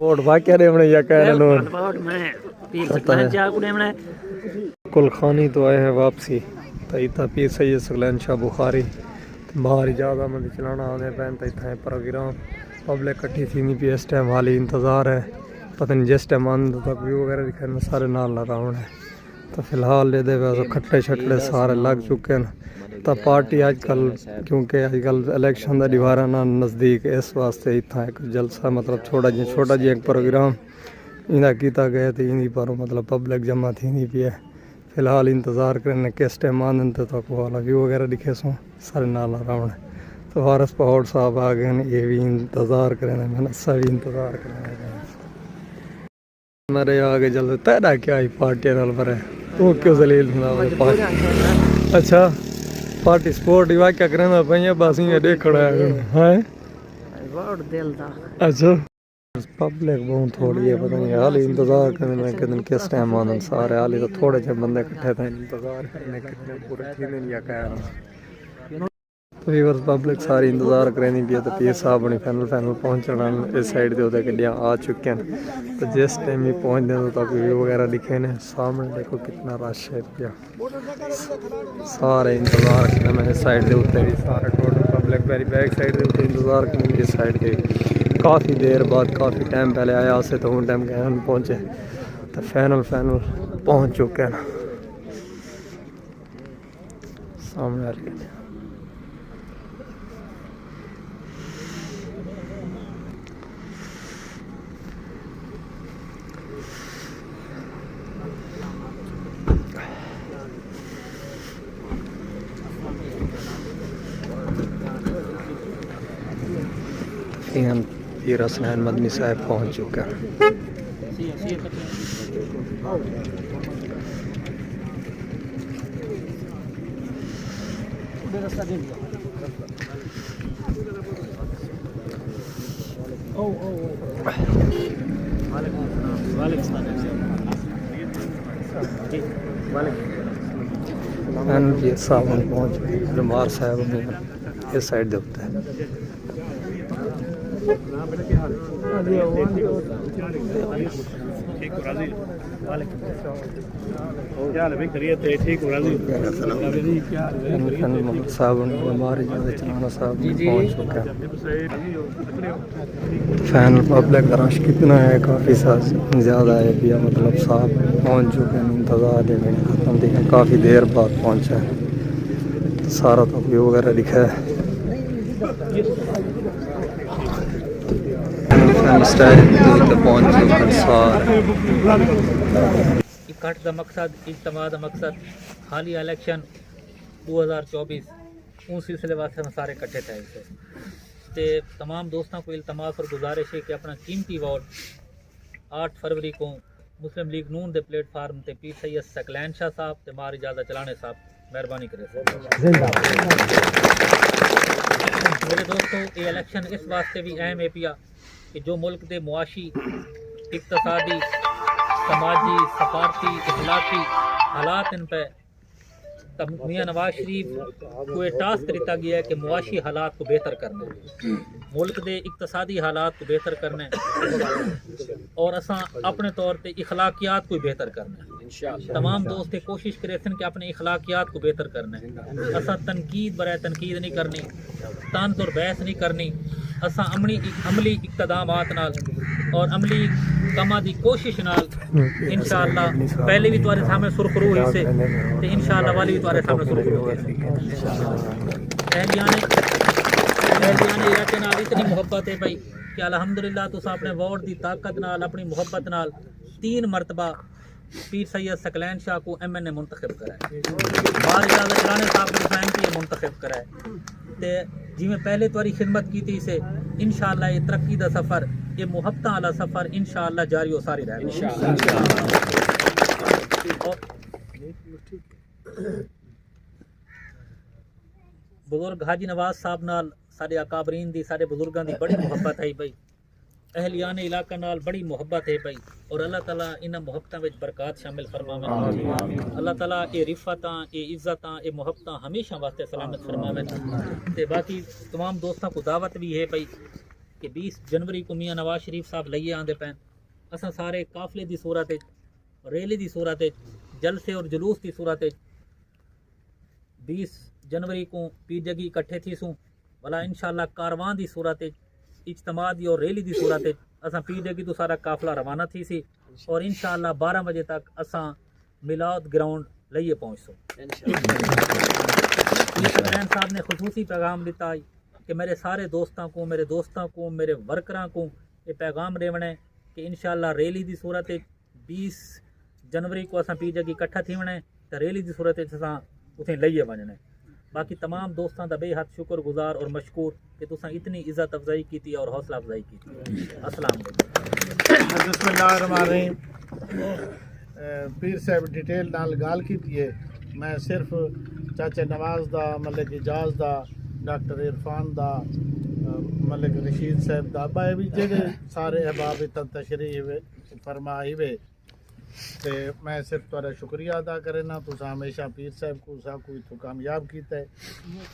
Vote واقعہ دیونے یا کہنے لون کل خانی تو آئے ہیں واپسی تیتا پیر سید سکلین شاہ بخاری باہر اجازہ مند چلانا آنے پہن تیتا ہے پروگرام پبلک کٹھی تھی نہیں پی اس ٹائم حالی انتظار ہے پتہ نہیں جس ٹائم آنے تک ویو وغیرہ دکھانے سارے نال لڑاؤں ہے تو فی الحال لے دے ویسے کھٹے چھٹڑے سارے لگ چکے ہیں تا پارٹی آج کل کیونکہ آج کل الیکشن دا دیوارہ نہ نزدیک اس واسطے اتنا ایک جلسہ مطلب چھوٹا جی ایک پروگرام انہاں کیتا گیا تھی انہی پر مطلب پبلک جمع تھی نہیں پی ہے فی الحال انتظار کرنے کس ٹائم آنے تک والا ویو وغیرہ دکھے سوں سارے نال لڑاؤں ہے تو وارث پہوڑ صاحب آ گئے ہیں یہ بھی انتظار کرنے میں نسا بھی انتظار کرنے میرے آگے جلد تیرا کیا ہی پارٹی نال برے تو کیوں زلیل اچھا پارٹی سپورٹ ہی واقعہ کرنا پہنیا بس یہ دیکھ رہا ہے اچھا پبلک بہت تھوڑی ہے پتہ نہیں حالی انتظار کرنے میں کہ دن کس ٹائم آنا سارے حالی تو تھوڑے سے بندے کٹھے تھے انتظار کرنے کتنے پورے تھی نہیں یا کہہ رہا تو ویورز پبلک ساری انتظار کرنی بھی ہے تو پیر صاحب نے فائنل پہنچ رہا اس سائڈ دے ہوتے گڈیاں آ چکے ہیں تو جس ٹائم ہی پہنچ دیں تو تک ویو وغیرہ دکھے نے سامنے دیکھو کتنا رش ہے پیا سارے انتظار کرنے میں اس سائڈ دے ہوتے بھی سارے ٹوٹل پبلک میری بیک سائڈ دے ہوتے انتظار کرنے اس سائڈ دے کافی دیر بعد کافی ٹائم پہلے آیا سے تو ان ٹائم گئے ہم پہنچے تو فائنل پہنچ چکے ہیں سامنے آ رہی ہے پیر حسنین مدنی صاحب پہنچ چکے ہیں صاحب پہنچ جمار صاحب اس سائڈ دے ہوتے ہیں فائنل پبلک کا رش کتنا ہے کافی زیادہ ہے پیا مطلب صاحب پہنچ چکے ہیں انتظار ہے ختم دیکھیں کافی دیر بعد پہنچا ہے سارا تو ویو وغیرہ دکھا ہے اکٹھ دا مقصد اجتماع دا مقصد حالی الیکشن 2024 ان سلسلے واسطے ہم سارے کٹھے تھے تے تمام دوستوں کو التماس اور گزارش ہے کہ اپنا قیمتی ووٹ 8 فروری کو مسلم لیگ نون دے پلیٹ فارم تے پیر سید سکلین شاہ صاحب تے مار اجازت چلانے صاحب مہربانی کرے میرے دوستوں یہ الیکشن اس واسطے بھی اہم ہے پیا کہ جو ملک دے معاشی اقتصادی سماجی سفارتی اخلاقی حالات ان پہ میاں نواز شریف کو یہ ٹاسک دیتا گیا ہے کہ معاشی حالات کو بہتر کرنا ملک دے اقتصادی حالات کو بہتر کرنا اور اساں اپنے طور پہ اخلاقیات کو بہتر کرنا تمام دوست کوشش کرے سن کہ اپنے اخلاقیات کو بہتر کرنا اساں تنقید برائے تنقید نہیں کرنی طنز اور بحث نہیں کرنی اساں عملی اقتدامات نال اور عملی کما دی کوشش نال انشاءاللہ پہلے بھی تمہارے سامنے سرخرو ہوئی سے تو انشاءاللہ والی بھی تمہارے سامنے سرخرو ہوئی اہلیان علاقے نال اتنی محبت ہے بھائی کہ الحمدللہ تو اپنے ووٹ دی طاقت نال اپنی محبت نال 3 مرتبہ پیر سید سکلین شاہ کو ایم این اے منتخب کرا ہے بار اجازت چلانے صاحب کو کی منتخب کرا ہے تے جی میں پہلے تمہاری خدمت کی تھی اسے انشاءاللہ یہ ترقی دا سفر یہ محبتہ والا سفر انشاءاللہ جاری و ساری رہے گا بزرگ حاجی نواز صاحب نال سارے اکابرین دی سارے بزرگاں دی بڑی محبت ہے بھائی اہلیان علاقہ نال بڑی محبت ہے بھائی اور اللہ تعالیٰ انہاں محبتاں وچ برکات شامل فرماوے اللہ تعالیٰ اے رفعتاں اے عزتاں اے محبتاں ہمیشہ واسطے سلامت فرماوے تے باقی تمام دوستاں کو دعوت بھی ہے بھائی کہ 20 جنوری کو میاں نواز شریف صاحب لئیے آندے پین اساں سارے قافلے دی صورت ریلی دی صورت جلسے اور جلوس دی صورت 20 جنوری کو پی جگی اکٹھے تھی سوں بلا انشاءاللہ کاروان دی صورت اجتماع دی اور ریلی دی صورت اساں پی جگی تو سارا قافلہ روانہ تھی سی اور انشاءاللہ 12 بجے تک اساں میلاد گراؤنڈ لئیے پہنچ سو شکرین صاحب نے خصوصی پیغام دیتا ہے کہ میرے سارے دوستاں کو میرے ورکراں کو یہ پیغام ریونے کہ انشاءاللہ ریلی دی صورت 20 جنوری کو اساں پی جگی اکٹھا تھی ونے تو ریلی دی صورت اساں اتیں لئیے ونجنے باقی تمام دوستاں دا بے حد شکر گزار اور مشکور کہ تساں اتنی عزت افزائی کی اور حوصلہ افزائی کی السلام علیکم بسم اللہ الرحمن الرحیم پیر صاحب ڈیٹیل نال گال کی ہے میں صرف چاچا نواز دا ملک اجاز دا ڈاکٹر عرفان دا ملک رشید صاحب دا بائے بھی جڑے سارے احباب تشریح فرمائی وے تے میں صرف تھوڑا شکریہ ادا کرنا تسا ہمیشہ پیر صاحب کو سا کوئی تو کامیاب کیتا ہے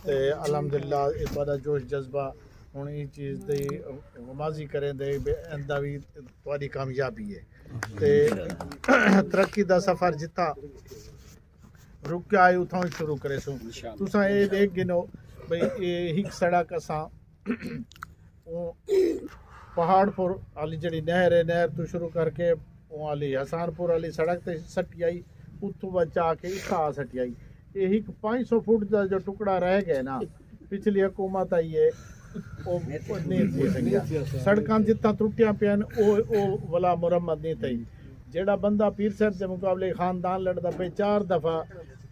تے الحمدللہ یہ تھوڑا جوش جذبہ ہوں یہ چیز دی ماضی کریں دے اندہ بھی تھوڑی کامیابی ہے تے ترقی دا سفر جتا رک کے آئے اتھوں شروع کرے سوں تسا یہ دیکھ گنو بھئی یہ ہک سڑک اساں پہاڑ پر علی جڑی نہر ہے نہر تو شروع کر کے علی حسان پور علی سڑک تے سٹی آئی اتوں بچا کے اتھا سٹی آئی یہ ایک 500 فٹ کا جو ٹکڑا رہ گئے نا پچھلی حکومت آئی ہے وہ نہیں تھی سکیا سڑکاں جتنا ترٹیاں پین او ولا مرمت نہیں تھی جیڑا بندہ پیر صاحب کے مقابلے خاندان لڑتا پہ 4 دفعہ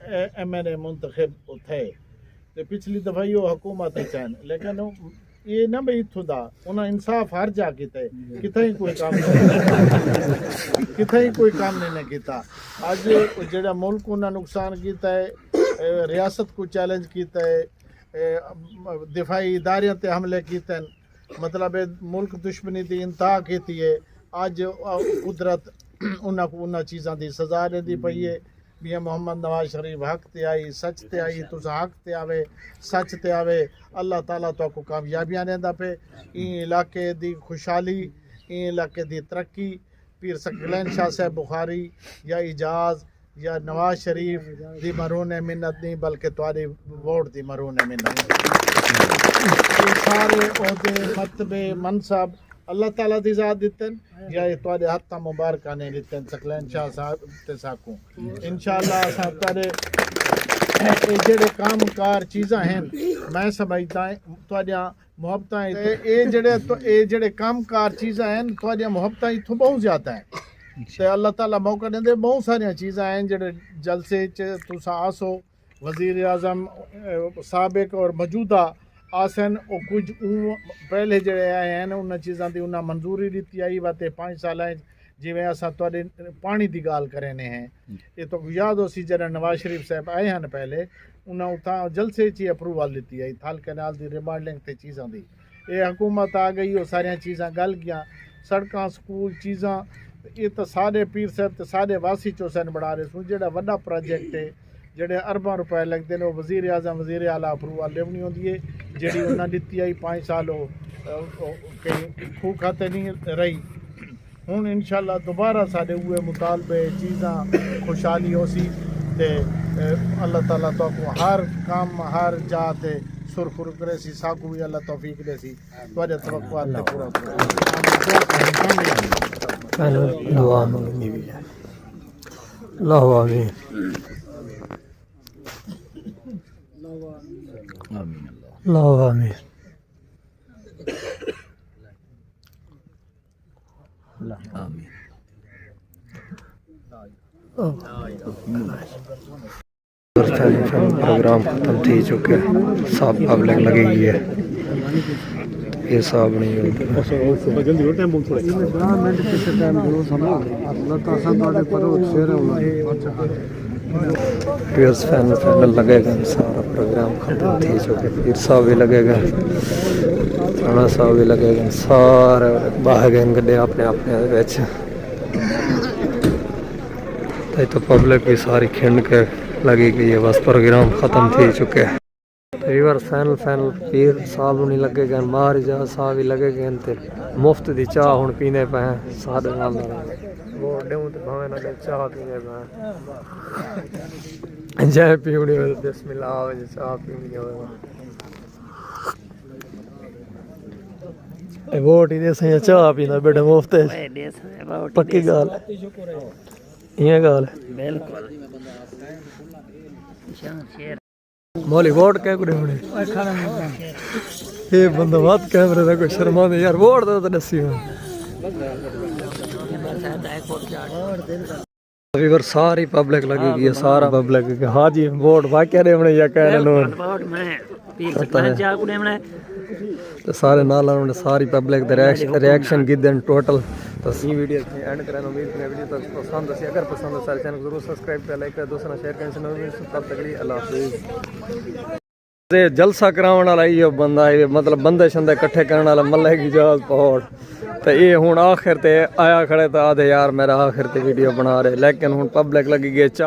ایم این اے منتخب تھے تے پچھلی دفعہ یہ حکومت چین لیکن یہ نہ بھئی اتھوں دا انہاں انصاف ہر جا کیتا ہے کتھیں کوئی کام نہیں کیتا اج جڑا ملک انہاں نقصان کیتا ہے ریاست کو چیلنج کیتا ہے دفاعی اداریاں تے حملے کیتے ہیں مطلب ملک دشمنی دی انتہا کیتی ہے اج قدرت انہاں کو انہاں چیزاں دی سزا دیندی پئی ہے میاں محمد نواز شریف حق تے آئی سچ تے آئی تسا حق تے آوے سچ تے آوے اللہ تعالیٰ تو کو کامیابیاں دیندا پے این علاقے دی خوشحالی این علاقے دی ترقی پیر سکلین شاہ صاحب بخاری یا اجاز یا نواز شریف دی مرہون منت نہیں بلکہ تواڈی ووٹ دی مرہون منت یہ سارے عہدے مرتبے منصب اللہ تعالیٰ دی ذات دیتن یا یہ تواڈے ہتھاں مبارکاں نے دیتن سکلین شاہ صاحب تے ساکوں انشاءاللہ اساں تواڈے جڑے کام کار چیزاں ہیں میں سمجھدا ہوں تواڈیاں محبتاں اے جڑے کام کار چیزاں ہیں تواڈیاں محبتاں اتھوں بہت زیادہ ہیں تے اللہ تعالیٰ موقع دیندے بہت ساریاں چیزاں ہیں جڑے جلسے چ تساں آسو وزیر اعظم سابق اور موجودہ آسن او کچھ پہلے جڑے آئے ہیں انہاں چیزاں دی انہاں منظوری دیتی آئی واتے 5 سالاں جویں اساں تواڈے پانی دی گال کرنے ہیں یہ تو یاد ہو سی جڑا نواز شریف صاحب آئے ہیں پہلے انہاں اتھاں جلسے چی اپروول دیتی آئی تھال کینال دی ریماڈلنگ تے چیزاں دی یہ حکومت آ گئی وہ ساریاں چیزاں گل گیاں سڑکاں سکول چیزاں یہ تو سارے پیر صاحب تے سارے واسی چوسن بڑھا رہے سن جڑا وڈا پروجیکٹ ہے جڑے ارباں روپے لگتے ہیں وہ وزیر اعظم وزیر اعلیٰ اپروول لیونی ہوندی ہے جڑی انہاں دتی آئی 5 سال کھو کھاتے نہیں رہی ہوں انشاءاللہ دوبارہ سارے ہوئے مطالبے چیزاں خوشحالی ہو سی تے اللہ تعالیٰ تو کو ہر کام ہر جا تے سرخر کرے سی ساکو بھی اللہ توفیق دے سی تواڈے توقعات تے پورا دعا مانگنی بھی ہے اللہ آمین اللہ آمین پروگرام ختم تھی چکے سب پبلک لگے گئی ہے یہ سب نہیں پیئرس فینل لگے گا سارا پروگرام ختم تھی چکے پیر صاحب بھی لگے گا رانا صاحب بھی لگے گئے سارے باہر گئے گڈے اپنے اپنے تو پبلک بھی ساری کھنڈ کے لگی گئی ہے. بس پروگرام ختم تھی چکے ہیں. ریور فائنل پیر صاحب نہیں لگے گئے مار جا صاحب ہی لگے گئے تے مفت دی چاہ ہوں پینے پہ ہیں سارے نال وہ ڈیوں تے بھاویں نہ چاہ پینے پہ جے پیونی ہو بسم اللہ آوے چاہ پینی ہوئے ووٹ ہی دے سیں چاہ پینا بیٹے مفت پکی گال یہ گال مولی ووٹ کیا کرے ہونے یہ بندہ بات کیمرے دا کوئی شرما دے یار ووٹ دا تو دسی ابھی ساری پبلک لگی گئی ہے سارا پبلک ہاں جی ووٹ واقعہ دے ہونے یا کہہ رہے تو سارے نال انہوں نے ساری پبلک دے ریاکشن گدن ٹوٹل تو سی ویڈیو اینڈ کرنا امید کریں ویڈیو تک پسند ہے اگر پسند ہے سارے چینل کو ضرور سبسکرائب کریں لائک کریں دوستوں شیئر کریں سے نویں تب تک کے لیے اللہ حافظ. جلسہ کراون والا یہ بندہ مطلب بندے شندے اکٹھے کرنے والا ملے کی جہاز پہاڑ تو یہ ہوں آخر تے آیا کھڑے تو آدھے یار میرا آخر تے ویڈیو بنا رہے لیکن ہوں پبلک لگی گئی